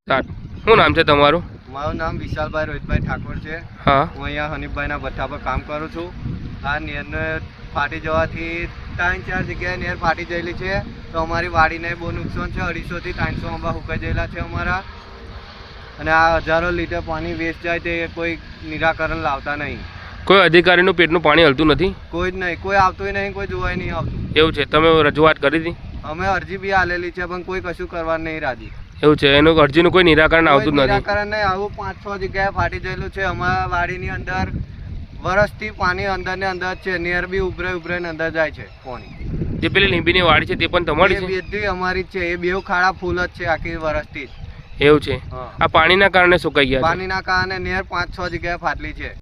શું નામ છે તમારું? મારું નામ વિશાલભાઈ રોહિતભાઈ ઠાકોર છે. હા, હું અહીંયા હનીફભાઈના ભઠ્ઠા પર કામ કરું છું. આ નહેરને ફાટી જવાથી 3-4 જગ્યાએ નહેર ફાટી ગયેલી છે, તો અમારી વાડીને બહુ નુકસાન છે. 250 થી 300 આંબા સુકાઈ ગયેલા છે અમારા, અને આ હજારો લીટર પાણી વેસ્ટ જાય તે કોઈ નિરાકરણ લાવતા નહીં. કોઈ અધિકારીનું પેટનું પાણી હલતું નથી? કોઈ જ નહીં, કોઈ આવતું નહીં, કોઈ જોવાય નહીં આવતું. એવું છે? તમે રજૂઆત કરી હતી? અમે અરજી બી આલેલી છે, પણ કોઈ કશું કરવા નહીં રાજી. એવું છે? એનું અરજીનું કોઈ નિરાકરણ આવતું જ નથી? નિરાકરણ નહીં. આવું 5-6 જગ્યાએ ફાટી ગયેલું છે. અમારા વાડીની અંદર વરસથી પાણી અંદર ને અંદર છે. નહેર બી ઉભરે ને અંદર જાય છે પાણી. જે પેલી લીંબીની વાડી છે તે પણ તમારી છે? એ બધી અમારી જ છે. એ બેવ ખાડા ફૂલ જ છે આખી વરસથી. એવું છે? આ પાણીના કારણે સુકાઈ ગયા? પાણીના કારણે નહેર 5-6 જગ્યાએ ફાટલી છે.